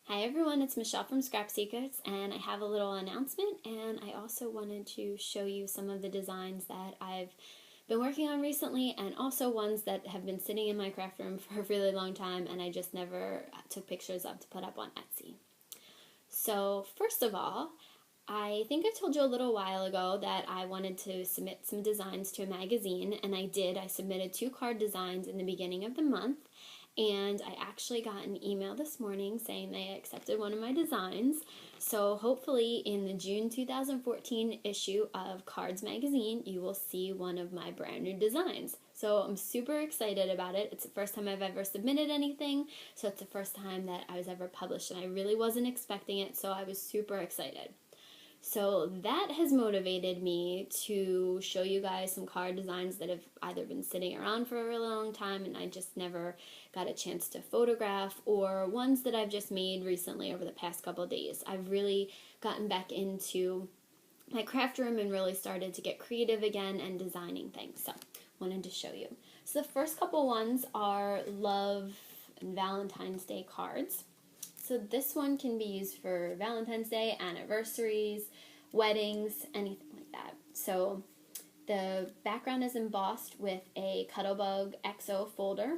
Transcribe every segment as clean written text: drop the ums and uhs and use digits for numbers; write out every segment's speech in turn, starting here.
Hi everyone, it's Michelle from Scrap Secrets, and I have a little announcement, and I also wanted to show you some of the designs that I've been working on recently, and also ones that have been sitting in my craft room for a really long time and I just never took pictures of to put up on Etsy. So first of all, I think I told you a little while ago that I wanted to submit some designs to a magazine, and I did. I submitted 2 card designs in the beginning of the month, and I actually got an email this morning saying they accepted one of my designs. So hopefully in the June 2014 issue of Cards magazine, you will see one of my brand new designs. So I'm super excited about it. It's the first time I've ever submitted anything, so it's the first time that I was ever published, and I really wasn't expecting it, so I was super excited. So that has motivated me to show you guys some card designs that have either been sitting around for a really long time and I just never got a chance to photograph, or ones that I've just made recently over the past couple of days. I've really gotten back into my craft room and really started to get creative again and designing things. So wanted to show you. So the first couple ones are love and Valentine's Day cards. So this one can be used for Valentine's Day, anniversaries, weddings, anything like that. So the background is embossed with a Cuttlebug XO folder.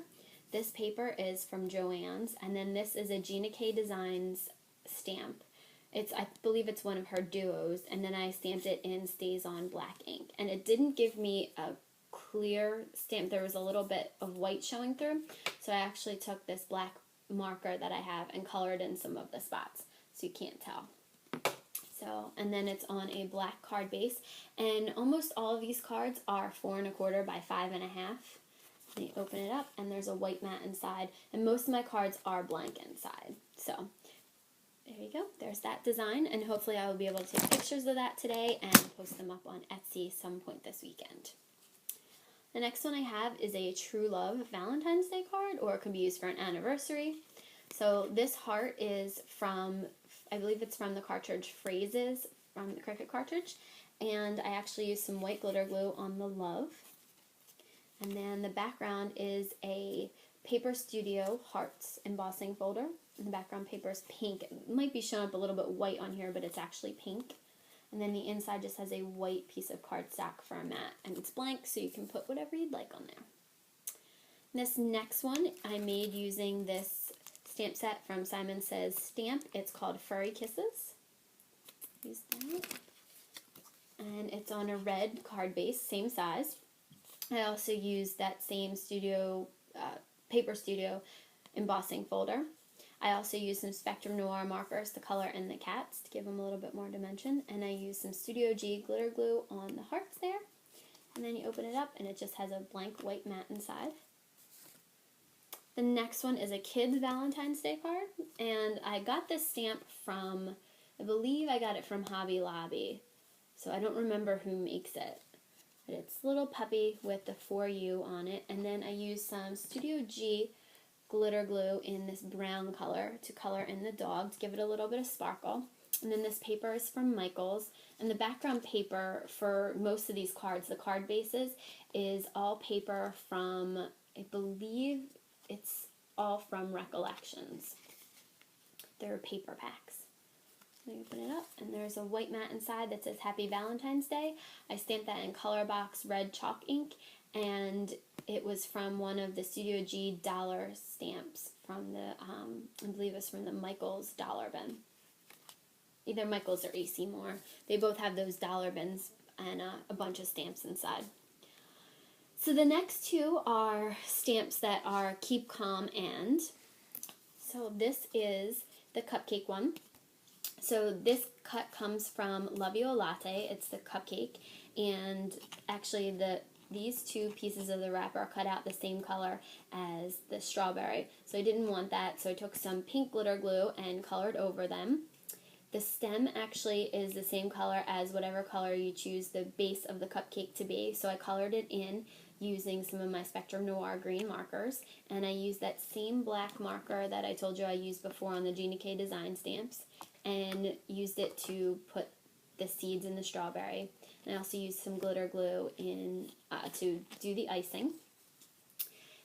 This paper is from Joann's, and then this is a Gina K Designs stamp. I believe it's one of her duos, and then I stamped it in Stays On black ink. And it didn't give me a clear stamp. There was a little bit of white showing through, so I actually took this black marker that I have and colored in some of the spots so you can't tell. So, and then it's on a black card base, and almost all of these cards are 4 1/4 by 5 1/2. And you open it up and there's a white mat inside, and most of my cards are blank inside. So there you go, there's that design, and hopefully I will be able to take pictures of that today and post them up on Etsy some point this weekend. The next one I have is a True Love Valentine's Day card, or it can be used for an anniversary. So this heart is from, I believe it's from the cartridge Phrases, from the Cricut cartridge, and I actually used some white glitter glue on the love. And then the background is a Paper Studio Hearts embossing folder, and the background paper is pink. It might be showing up a little bit white on here, but it's actually pink. And then the inside just has a white piece of cardstock for a mat, and it's blank, so you can put whatever you'd like on there. This next one I made using this stamp set from Simon Says Stamp. It's called Furry Kisses. Use that. And it's on a red card base, same size. I also used that same Paper Studio embossing folder. I also used some Spectrum Noir markers to color in the cats to give them a little bit more dimension, and I used some Studio G glitter glue on the hearts there. And then you open it up and it just has a blank white mat inside. The next one is a Kids Valentine's Day card, and I got this stamp from, I believe I got it from Hobby Lobby, so I don't remember who makes it. But it's a little puppy with the For You on it, and then I used some Studio G glitter glue in this brown color to color in the dog to give it a little bit of sparkle. And then this paper is from Michaels, and the background paper for most of these cards, the card bases, is all paper from, I believe it's all from Recollections. They're paper packs. So you open it up and there's a white mat inside that says Happy Valentine's Day. I stamped that in Color Box red chalk ink, and it was from one of the Studio G dollar stamps from the, I believe it's from the Michaels dollar bin. Either Michaels or AC Moore. They both have those dollar bins and a bunch of stamps inside. So the next 2 are stamps that are Keep Calm and. So this is the cupcake one. So this cut comes from Love You a Latte. It's the cupcake, and actually these 2 pieces of the wrapper are cut out the same color as the strawberry. So I didn't want that, so I took some pink glitter glue and colored over them. The stem actually is the same color as whatever color you choose the base of the cupcake to be, so I colored it in using some of my Spectrum Noir green markers, and I used that same black marker that I told you I used before on the Gina K Design stamps, and used it to put the seeds in the strawberry. And I also used some glitter glue in to do the icing.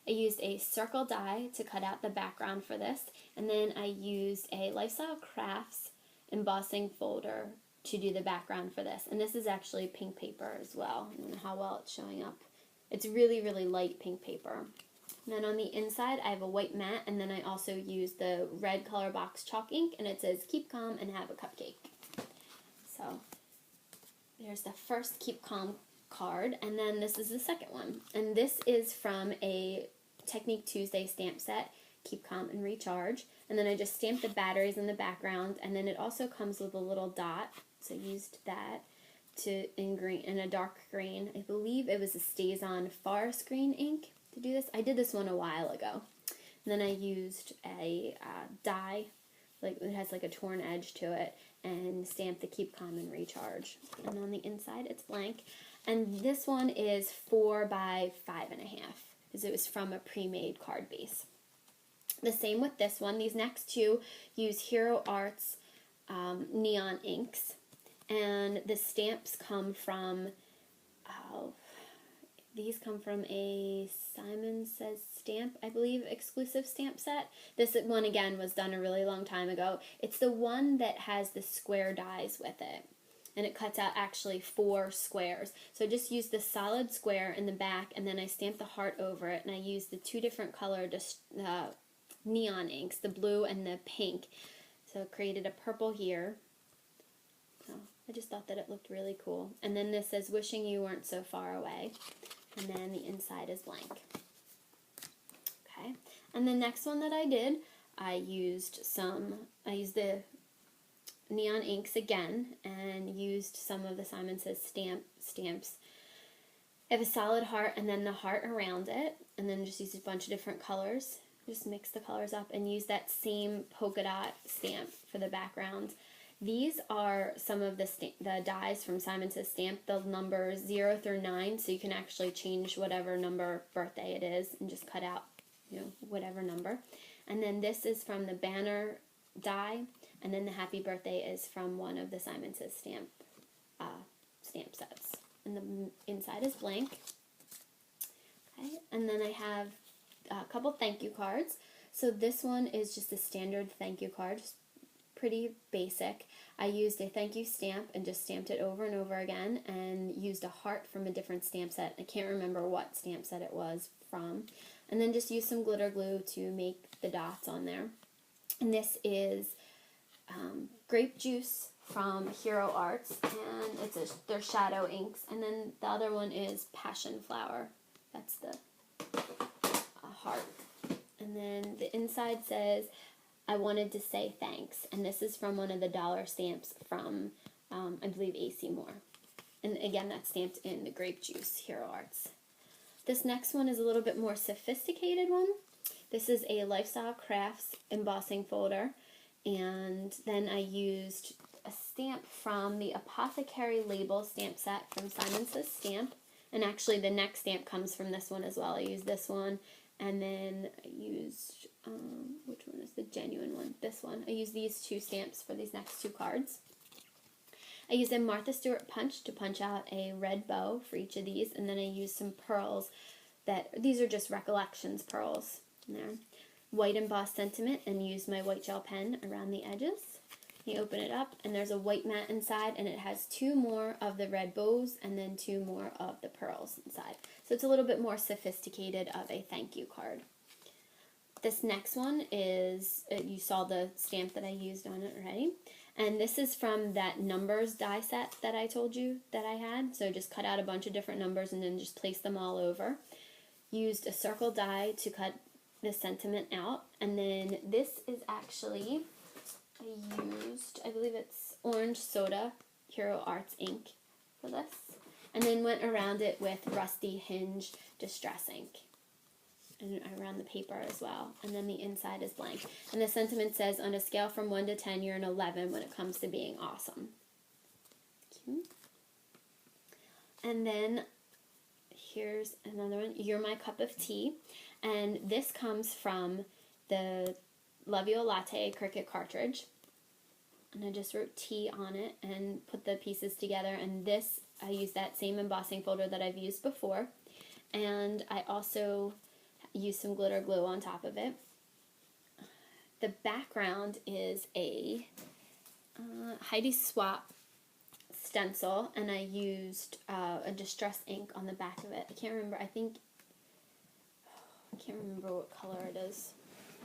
I used a circle die to cut out the background for this, and then I used a Lifestyle Crafts embossing folder to do the background for this. And this is actually pink paper as well. I don't know how well it's showing up. It's really, really light pink paper. And then on the inside, I have a white mat, and then I also use the red color box chalk ink, and it says keep calm and have a cupcake. So there's the first keep calm card, and then this is the second one. And this is from a Technique Tuesday stamp set, Keep Calm and Recharge. And then I just stamped the batteries in the background, and then it also comes with a little dot, so I used that in a dark green. I believe it was a Stays On Forest Green ink to do this. I did this one a while ago. And then I used a die, like it has like a torn edge to it, and stamped the Keep Calm and Recharge. And on the inside, it's blank. And this one is 4 by 5.5, because it was from a pre-made card base. The same with this one. These next two use Hero Arts neon inks, and the stamps come from, these come from a Simon Says Stamp, I believe, exclusive stamp set. This one, again, was done a really long time ago. It's the one that has the square dies with it, and it cuts out actually 4 squares. So I just used the solid square in the back, and then I stamped the heart over it, and I used the 2 different colored neon inks, the blue and the pink. So it created a purple here. So I just thought that it looked really cool. And then this says, wishing you weren't so far away. And then the inside is blank. Okay. And the next one that I did, I used the neon inks again, and used some of the Simon Says stamps. I have a solid heart and then the heart around it, and then just used a bunch of different colors. Just mix the colors up and use that same polka dot stamp for the background. These are some of the dies from Simon Says Stamp, the numbers 0 through 9, so you can actually change whatever number birthday it is and just cut out, whatever number. And then this is from the banner die, and then the happy birthday is from one of the Simon Says Stamp stamp sets. And the inside is blank. Okay, and then I have a couple thank you cards. So this one is just a standard thank you card, just pretty basic. I used a thank you stamp and just stamped it over and over again, and used a heart from a different stamp set. I can't remember what stamp set it was from. And then just used some glitter glue to make the dots on there. And this is grape juice from Hero Arts, and their shadow inks. And then the other one is passion flower. That's the heart. And then the inside says, I wanted to say thanks. And this is from one of the dollar stamps from, I believe, A.C. Moore. And again, that's stamped in the grape juice Hero Arts. This next one is a little bit more sophisticated one. This is a Lifestyle Crafts embossing folder. And then I used a stamp from the Apothecary Label stamp set from Simon Says Stamp. And actually the next stamp comes from this one as well. I used this one, and then I used, which one is the genuine one? This one. I used these 2 stamps for these next 2 cards. I used a Martha Stewart punch to punch out a red bow for each of these, and then I used some pearls these are just Recollections pearls in there. White embossed sentiment, and used my white gel pen around the edges. You open it up, and there's a white mat inside, and it has 2 more of the red bows and then 2 more of the pearls inside. So it's a little bit more sophisticated of a thank you card. This next one is, you saw the stamp that I used on it already, and this is from that numbers die set that I told you that I had. So just cut out a bunch of different numbers and then just place them all over. Used a circle die to cut the sentiment out, and then this is actually, I believe it's orange soda Hero Arts ink for this, and then went around it with Rusty Hinge Distress ink, and around the paper as well. And then the inside is blank. And the sentiment says, on a scale from 1 to 10, you're an 11 when it comes to being awesome. Cute. And then here's another one, You're My Cup of Tea. And this comes from the Love You a Latte Cricut cartridge. And I just wrote tea on it and put the pieces together. And this, I used that same embossing folder that I've used before. And I also use some glitter glue on top of it. The background is a Heidi Swap stencil, and I used a distress ink on the back of it. I can't remember. I can't remember what color it is.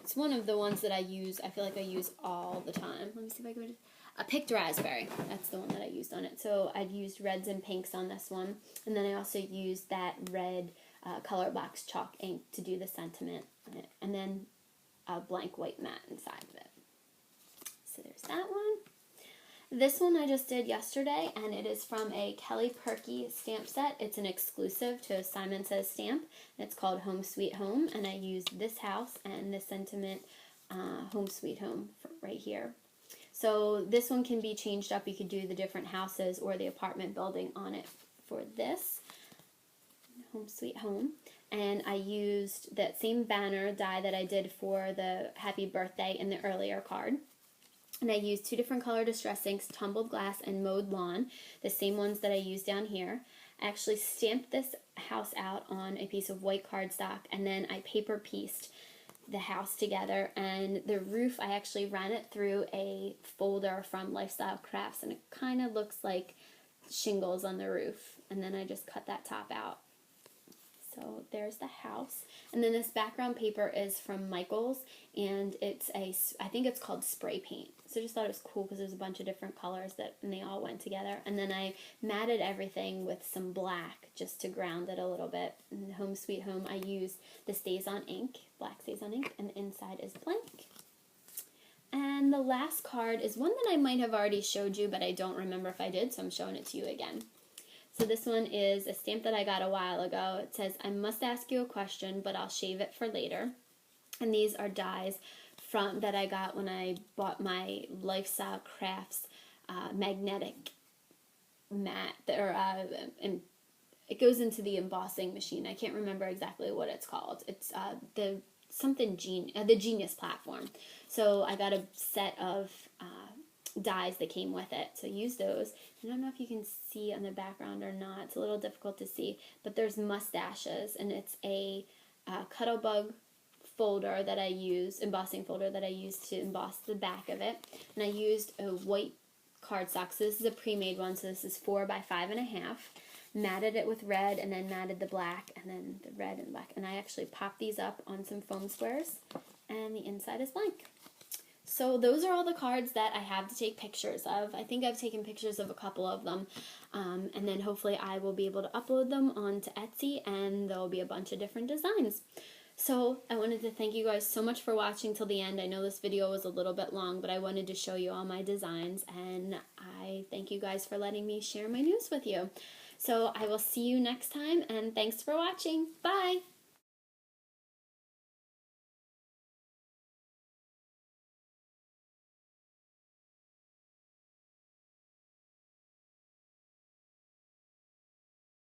It's one of the ones that I use. I feel like I use all the time. Let me see if I can. A picked raspberry. That's the one that I used on it. So I'd used reds and pinks on this one, and then I also used that red Color Box chalk ink to do the sentiment on it, and then a blank white mat inside of it. So there's that one. This one I just did yesterday, and it is from a Kelly Perky stamp set. It's an exclusive to Simon Says Stamp, and it's called Home Sweet Home, and I used this house and the sentiment Home Sweet Home right here. So this one can be changed up. You could do the different houses or the apartment building on it for this Home Sweet Home. And I used that same banner die that I did for the happy birthday in the earlier card. And I used 2 different color distress inks, Tumbled Glass and Mowed Lawn, the same ones that I used down here. I actually stamped this house out on a piece of white cardstock, and then I paper pieced the house together, and the roof, I actually ran it through a folder from Lifestyle Crafts, and it kind of looks like shingles on the roof, and then I just cut that top out. So there's the house. And then this background paper is from Michaels, and it's I think it's called spray paint. So I just thought it was cool because there's a bunch of different colors and they all went together. And then I matted everything with some black just to ground it a little bit. In Home Sweet Home, I used the StazOn ink, black StazOn ink, and the inside is blank. And the last card is one that I might have already showed you, but I don't remember if I did, so I'm showing it to you again. So this one is a stamp that I got a while ago. It says, I must ask you a question, but I'll shave it for later. And these are dies that I got when I bought my Lifestyle Crafts magnetic mat. And it goes into the embossing machine. I can't remember exactly what it's called. It's the Genius platform. So I got a set of dies that came with it, so use those. I don't know if you can see on the background or not. It's a little difficult to see, but there's mustaches, and it's a Cuttlebug folder that I use, embossing folder that I used to emboss the back of it, and I used a white cardstock. So this is a pre-made one, so this is 4 by 5.5. Matted it with red, and then matted the black, and then the red and black, and I actually popped these up on some foam squares, and the inside is blank. So those are all the cards that I have to take pictures of. I think I've taken pictures of a couple of them, and then hopefully I will be able to upload them onto Etsy, and there will be a bunch of different designs. So I wanted to thank you guys so much for watching till the end. I know this video was a little bit long, but I wanted to show you all my designs, and I thank you guys for letting me share my news with you. So I will see you next time, and thanks for watching. Bye!